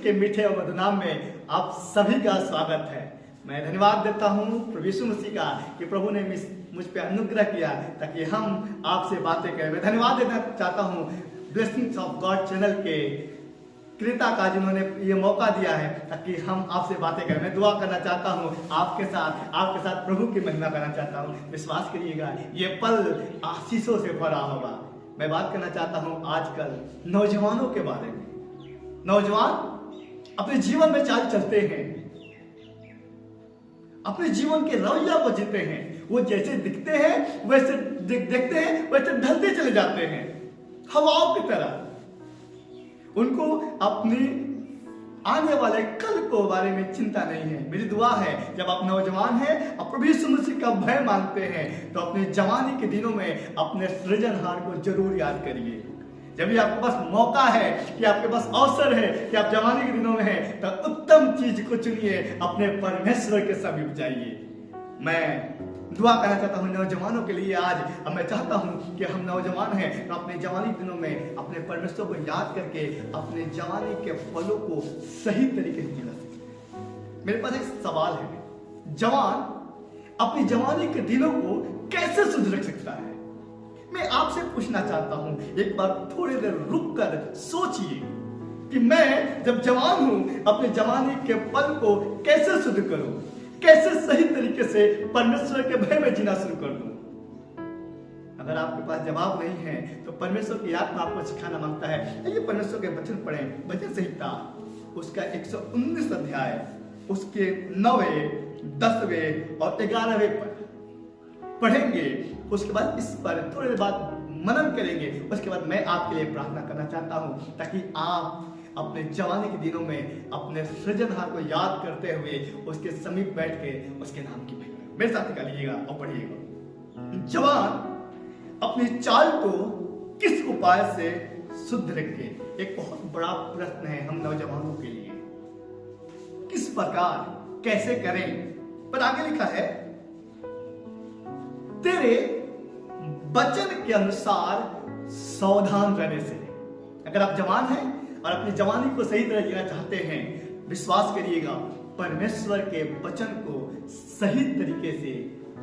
के मीठे और मधुर नाम में आप सभी का स्वागत है। मैं धन्यवाद देता हूँ प्रभु यीशु मसीह का कि प्रभु ने मुझ पे अनुग्रह किया ताकि हम आपसे बातें करें। मैं धन्यवाद देना चाहता हूँ ब्लेसिंग्स ऑफ गॉड चैनल के क्रेता का जिन्होंने ये मौका दिया है ताकि हम आपसे बातें करें। मैं दुआ करना चाहता हूँ आपके साथ प्रभु की महिमा करना चाहता हूँ। विश्वास करिएगा ये पल आशीषों से भरा होगा। मैं बात करना चाहता हूँ आजकल नौजवानों के बारे में। नौजवान अपने जीवन में चाल चलते हैं, अपने जीवन के रवैया को जीते हैं। वो जैसे दिखते हैं वैसे देखते हैं, वैसे ढलते चले जाते हैं हवाओं की तरह। उनको अपनी आने वाले कल को बारे में चिंता नहीं है। मेरी दुआ है जब आप नौजवान हैं, आप प्रभु यीशु मसीह का भय मानते हैं तो अपने जवानी के दिनों में अपने सृजनहार को जरूर याद करिए। जब भी आपके पास मौका है कि आपके पास अवसर है कि आप जवानी के दिनों में हैं तो उत्तम चीज को चुनिए, अपने परमेश्वर के समीप जाइए। मैं दुआ करना चाहता हूँ नौजवानों के लिए आज। अब मैं चाहता हूँ कि हम नौजवान हैं तो अपने जवानी के दिनों में अपने परमेश्वर को याद करके अपने जवानी के पलों को सही तरीके से जीना सीखें। मेरे पास एक सवाल है, जवान अपनी जवानी के दिनों को कैसे सुधर सकता है? मैं आपसे पूछना चाहता हूं, एक बार थोड़ी देर रुक कर सोचिए कि मैं जब जवान हूं अपने जवानी के पल को कैसे शुद्ध करूं, कैसे सही तरीके से परमेश्वर के भय में जीना शुरू कर दूं। अगर आपके पास जवाब नहीं है तो परमेश्वर की आत्मा आपको सिखाना मांगता है। ये परमेश्वर के वचन पढ़ें, वचन संहिता उसका 119 अध्याय उसके 9वें 10वें और 11वें पद पढ़ेंगे। उसके बाद इस पर थोड़ी देर बाद मनन करेंगे। उसके बाद मैं आपके लिए प्रार्थना करना चाहता हूं ताकि आप अपने जवानी के दिनों में अपने सृजनहार को याद करते हुए उसके समीप बैठ के उसके नाम की महिमा मेरे साथ निकालिएगा और पढ़िएगा। जवान अपनी चाल को किस उपाय से शुद्ध रखे? एक बहुत बड़ा प्रश्न है हम नौजवानों के लिए। किस प्रकार, कैसे करें? पर आगे लिखा है, तेरे वचन के अनुसार सावधान रहने से। अगर आप जवान हैं और अपनी जवानी को सही तरह जीना चाहते हैं, विश्वास करिएगा परमेश्वर के वचन को सही तरीके से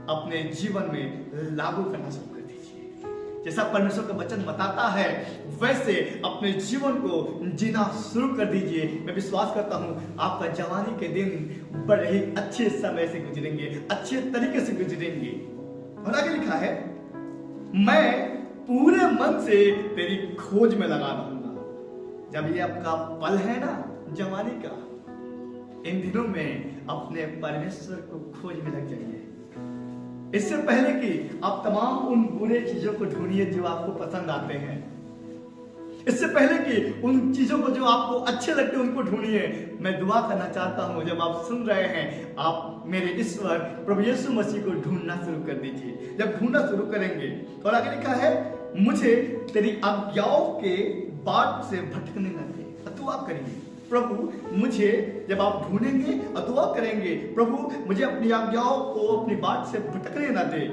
अपने जीवन में लागू करना शुरू कर दीजिए। जैसा परमेश्वर का वचन बताता है वैसे अपने जीवन को जीना शुरू कर दीजिए। मैं विश्वास करता हूं आपका जवानी के दिन बड़े ही अच्छे समय से गुजरेंगे, अच्छे तरीके से गुजरेंगे। और आगे लिखा है, मैं पूरे मन से तेरी खोज में लगा रहूंगा। जब ये आपका पल है ना जवानी का, इन दिनों में अपने परमेश्वर को खोज में लग जाइए। इससे पहले कि आप तमाम उन बुरे चीजों को ढूंढिए जो आपको पसंद आते हैं, इससे पहले कि उन चीजों को जो आपको अच्छे लगते हैं उनको ढूंढिए। मैं दुआ करना चाहता हूं जब आप सुन रहे हैं, आप मेरे ईश्वर प्रभु यीशु मसीह को ढूंढना शुरू कर दीजिए। जब ढूंढना शुरू करेंगे और आगे लिखा है, मुझे तेरी आज्ञाओं के बाट से भटकने न दे। दुआ करिए, प्रभु मुझे, जब आप ढूंढेंगे और दुआ करेंगे, प्रभु मुझे अपनी आज्ञाओं को अपनी बाट से भटकने न दे।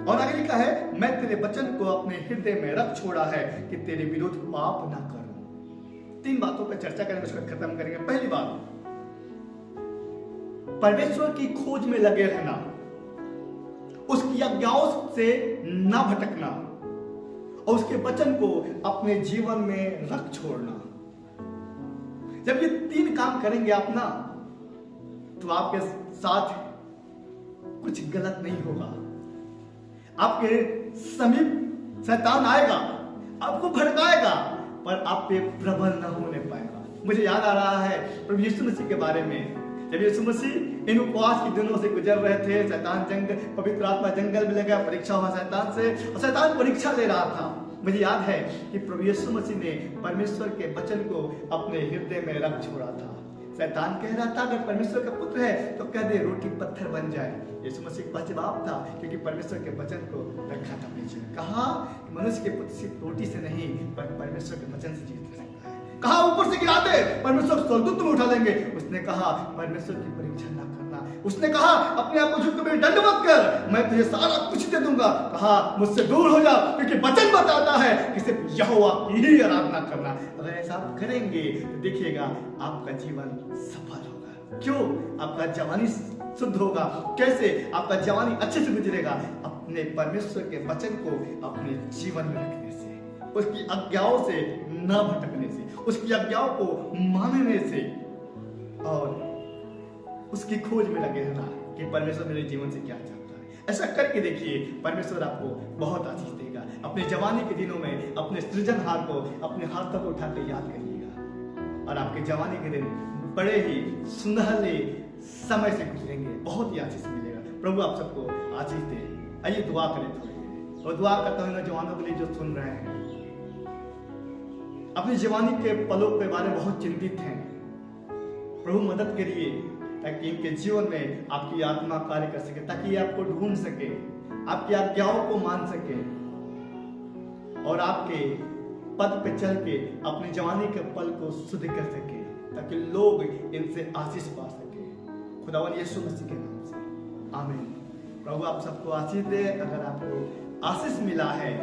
और आगे लिखा है, मैं तेरे वचन को अपने हृदय में रख छोड़ा है कि तेरे विरुद्ध पाप ना करूं। 3 बातों पर चर्चा करेंगे, उसको खत्म करेंगे। पहली बात, परमेश्वर की खोज में लगे रहना, उसकी आज्ञाओं से ना भटकना और उसके वचन को अपने जीवन में रख छोड़ना। जब ये 3 काम करेंगे आप ना, तो आपके साथ कुछ गलत नहीं होगा। आपके समीप शैतान आएगा, आपको भड़काएगा, पर आप पे प्रबल न होने पाएगा। मुझे याद आ रहा है प्रभु यीशु मसीह के बारे में। जब यीशु मसीह इन उपवास के दिनों से गुजर रहे थे, शैतान पवित्र आत्मा जंगल में लगा, परीक्षा हुआ शैतान से, और शैतान परीक्षा ले रहा था। मुझे याद है कि प्रभु यीशु मसीह ने परमेश्वर के वचन को अपने हृदय में रख छोड़ा था। शैतान कह रहा था, अगर परमेश्वर का पुत्र है तो कह दे रोटी पत्थर बन जाए। यीशु मसीह के पास जवाब था, क्योंकि परमेश्वर के वचन को रखा था पीछे। कहा मनुष्य के पुत्र सिर्फ रोटी से नहीं पर परमेश्वर के वचन से जीवित रहता है। कहा ऊपर से गिरा दे, परमेश्वर स्वर्गदूत तुम्हें उठा लेंगे। उसने कहा परमेश्वर की परीक्षा ना करना, उसने कहा अपने आप को झुक के दंडवत कर, मैं तुझे सारा कुछ दे दूंगा। कहा मुझसे दूर हो जा, क्योंकि वचन बताता है कि सिर्फ यहोवा की ही आराधना करना। अगर ऐसा आप करेंगे तो देखिएगा आपका जीवन सफल होगा। क्यों? आपका जवानी शुद्ध होगा। कैसे? आपका जवानी अच्छे से गुजरेगा अपने परमेश्वर के वचन को अपने जीवन में रखने से, उसकी आज्ञाओं से न भटकने से, उसकी आज्ञाओं को मानने से, और उसकी खोज में लगे रहना कि परमेश्वर मेरे जीवन से क्या चाहता है। ऐसा करके देखिए, परमेश्वर आपको बहुत आशीष देगा। अपने जवानी के दिनों में अपने सृजनहार को अपने हाथों को उठा के याद करिएगा, और आपके जवानी के दिन बड़े ही सुनहरे समय से गुजरेंगे, बहुत ही आशीष मिलेगा। प्रभु आप सबको आशीष दे। आइए दुआ करें थोड़ी देर, और दुआ करता हूँ जवानों के लिए जो सुन रहे हैं, अपनी जवानी के पलों के बारे में बहुत चिंतित हैं। प्रभु मदद करिए ताकि इनके जीवन में आपकी आत्मा कार्य कर सके, ताकि ये आपको ढूंढ सके, आपकी आज्ञाओं को मान सके, और आपके पद पे चल के अपनी जवानी के पल को शुद्ध कर सके, ताकि लोग इनसे आशीष पा सके। खुदावन यीशु मसीह के नाम से आमीन। प्रभु आप सबको आशीष दे। अगर आपको आशीष मिला है,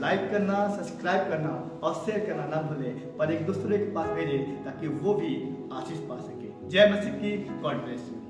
लाइक करना, सब्सक्राइब करना और शेयर करना ना भूलें, पर एक दूसरे के पास भेजें ताकि वो भी आशीष पा सके। जय मसीह की। God bless you.